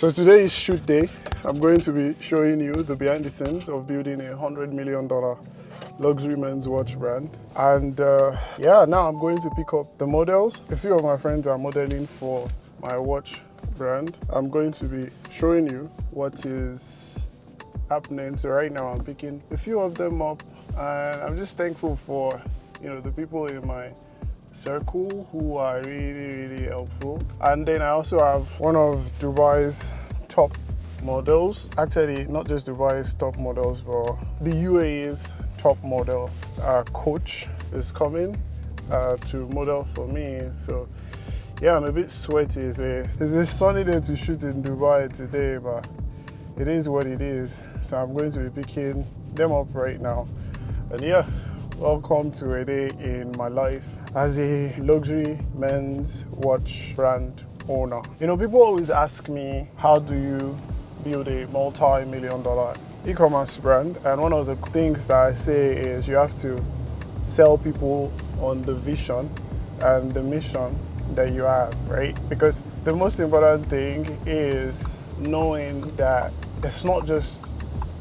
So today is shoot day. I'm going to be showing you the behind the scenes of building a $100 million luxury men's watch brand. And yeah, now I'm going to pick up the models. A few of my friends are modeling for my watch brand. I'm going to be showing you what is happening. So right now I'm picking a few of them up, and I'm just thankful for, you know, the people in my circle who are really helpful. And then I also have one of Dubai's top models, actually not just Dubai's top models, but the UAE's top model, Coach, is coming to model for me. So yeah, I'm a bit sweaty. It's a sunny day to shoot in Dubai today, but it is what it is. So I'm going to be picking them up right now. And yeah, welcome to a day in my life as a luxury men's watch brand owner. You know, people always ask me, how do you build a multi-million-dollar e-commerce brand? And one of the things that I say is you have to sell people on the vision and the mission that you have, right? Because the most important thing is knowing that it's not just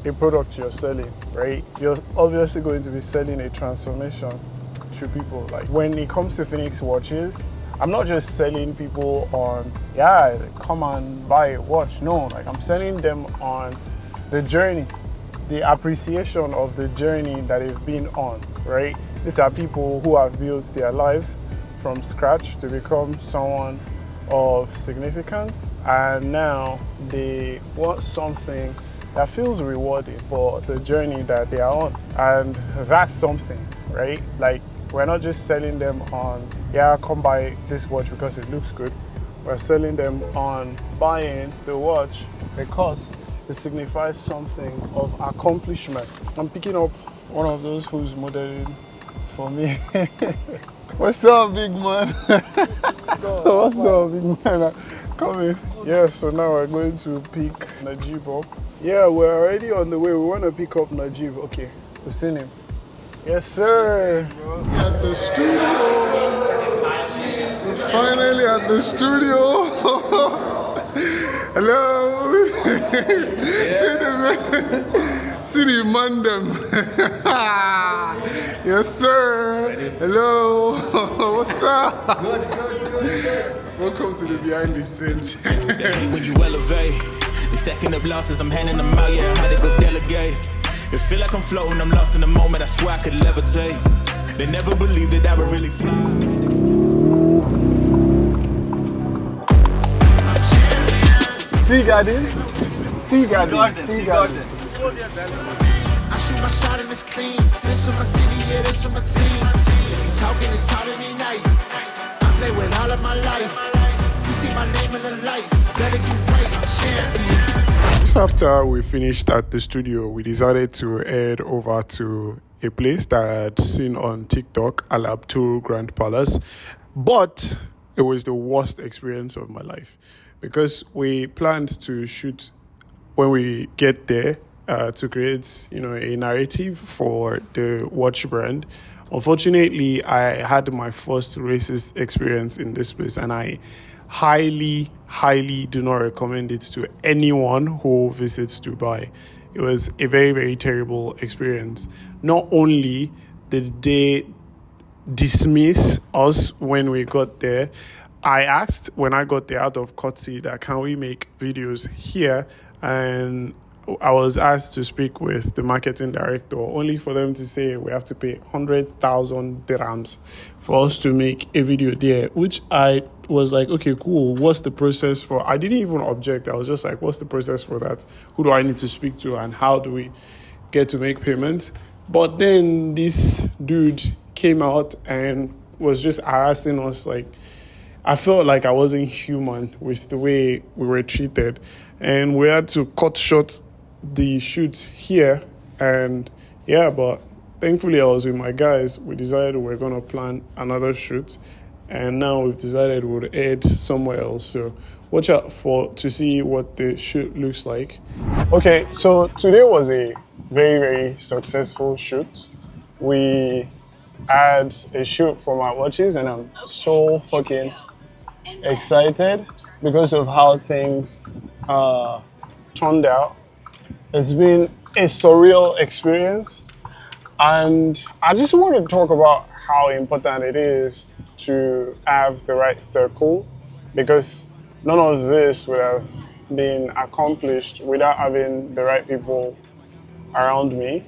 a product you're selling, right? You're obviously going to be selling a transformation to people. Like when it comes to Phoenix watches, I'm not just selling people on, yeah, come and buy a watch. No, like I'm selling them on the journey, the appreciation of the journey that they've been on, right? These are people who have built their lives from scratch to become someone of significance, and now they want something that feels rewarding for the journey that they are on. And that's something, right? Like, we're not just selling them on, yeah, come buy this watch because it looks good. We're selling them on buying the watch because it signifies something of accomplishment. I'm picking up one of those who's modeling for me. What's up, big man? What's up, big man? Come in. Yeah, so now we're going to pick Najib up. Yeah, we're already on the way. We want to pick up Najib. Okay, we've seen him. Yes, sir. At the studio. We're finally at the studio. Hello. See the man. See the mandem. Yes, sir. Hello. What's up? Good. Welcome to the behind the scenes. When you elevate, the second of losses, I'm handing them out. Yeah, I had to go delegate. It feel like I'm floating, I'm lost in the moment. I swear I could levitate. They never believed that I would really fly. Tea garden. Tea garden. Tea garden. I shoot my shot and it's clean. This is my city, yeah, this is my team. If you talking and talking me nice, I play with all of my life. You see my name in the lights. Better get right, I'm champion. Just after we finished at the studio, we decided to head over to a place that I had seen on TikTok, Al-Abtul Grand Palace. But it was the worst experience of my life because we planned to shoot when we get there to create, you know, a narrative for the watch brand. Unfortunately, I had my first racist experience in this place, and I highly do not recommend it to anyone who visits Dubai. It was a very terrible experience. Not only did they dismiss us when we got there, I asked when I got there out of courtesy that can we make videos here, and I was asked to speak with the marketing director, only for them to say we have to pay 100,000 dirhams for us to make a video there, which I was like, okay, cool. What's the process for? I didn't even object. I was just like, what's the process for that? Who do I need to speak to, and how do we get to make payments? But then this dude came out and was just harassing us. Like, I felt like I wasn't human with the way we were treated, and we had to cut short the shoot here. And yeah, but thankfully I was with my guys. We decided we're gonna plan another shoot, and now we've decided we'll head somewhere else. So watch out to see what the shoot looks like. Okay, so today was a very successful shoot. We had a shoot for my watches, and I'm so fucking excited because of how things turned out. It's been a surreal experience, and I just want to talk about how important it is to have the right circle, because none of this would have been accomplished without having the right people around me.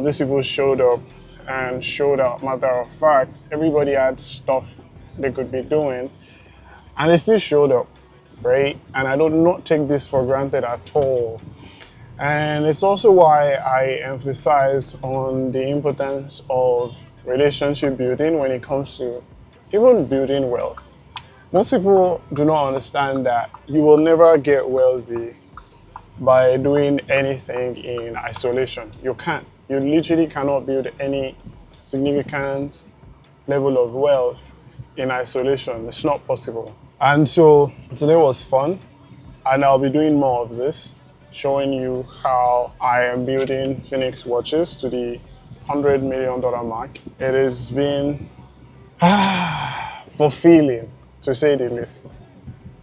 These people showed up and showed out. Matter of fact, everybody had stuff they could be doing, and they still showed up, right? And I do not take this for granted at all. And it's also why I emphasize on the importance of relationship building when it comes to even building wealth. Most people do not understand that you will never get wealthy by doing anything in isolation. You can't. You literally cannot build any significant level of wealth in isolation. It's not possible. And so today was fun, and I'll be doing more of this, showing you how I am building Phoenix watches to the $100 million mark. It has been fulfilling, to say the least.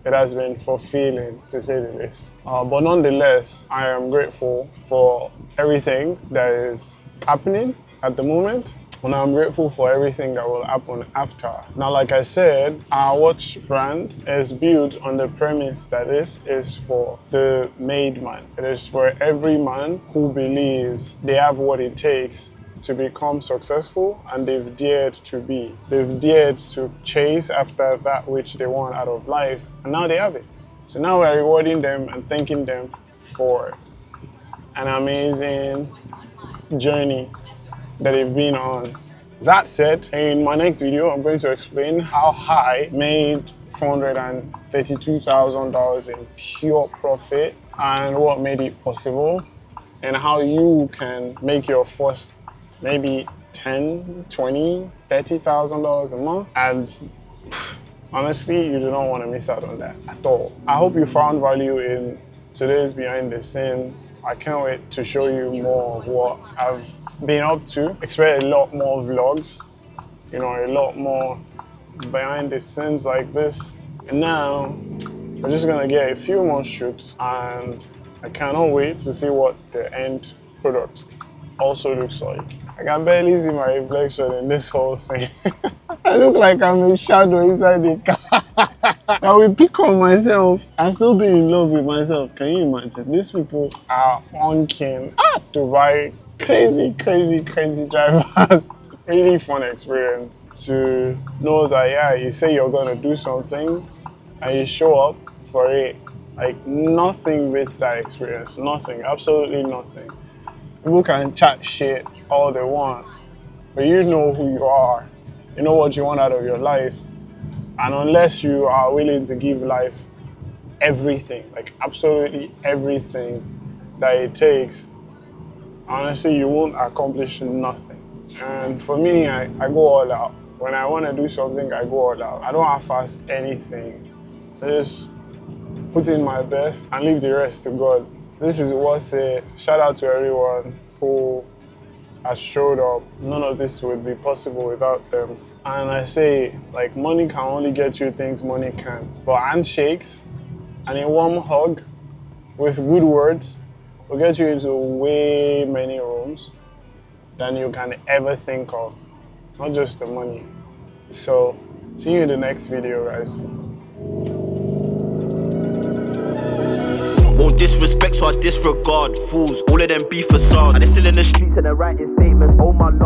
It has been fulfilling, to say the least. But nonetheless, I am grateful for everything that is happening at the moment, and I'm grateful for everything that will happen after. Now, like I said, our watch brand is built on the premise that this is for the made man. It is for every man who believes they have what it takes to become successful, and they've dared to be. They've dared to chase after that which they want out of life, and now they have it. So now we're rewarding them and thanking them for an amazing journey that they've been on. That said, in my next video, I'm going to explain how I made $432,000 in pure profit and what made it possible, and how you can make your first maybe $10,000, $20,000, $30,000 a month. And honestly, you do not want to miss out on that at all. I hope you found value in today's behind the scenes. I can't wait to show you more of what I've been up to. Expect a lot more vlogs, a lot more behind the scenes like this. And now we're just gonna get a few more shoots, and I cannot wait to see what the end product also looks like. I can barely see my reflection in this whole thing. I look like I'm a shadow inside the car. I will pick on myself and still be in love with myself. Can you imagine? These people are on keen to buy crazy drivers. Really fun experience to know that, yeah, you say you're gonna do something and you show up for it. Like, nothing beats that experience. Nothing, absolutely nothing. People can chat shit all they want, but you know who you are. You know what you want out of your life. And unless you are willing to give life everything, like absolutely everything that it takes, honestly, you won't accomplish nothing. And for me, I go all out. When I want to do something, I go all out. I don't half-ass anything. I just put in my best and leave the rest to God. This is worth it. Shout out to everyone who has showed up. None of this would be possible without them. And I say, like, money can only get you things money can. But handshakes and a warm hug with good words will get you into way many rooms than you can ever think of. Not just the money. So, see you in the next video, guys. Won't disrespect, so I disregard fools. All of them be facades. And they're still in the streets and they're writing statements. Oh my lord.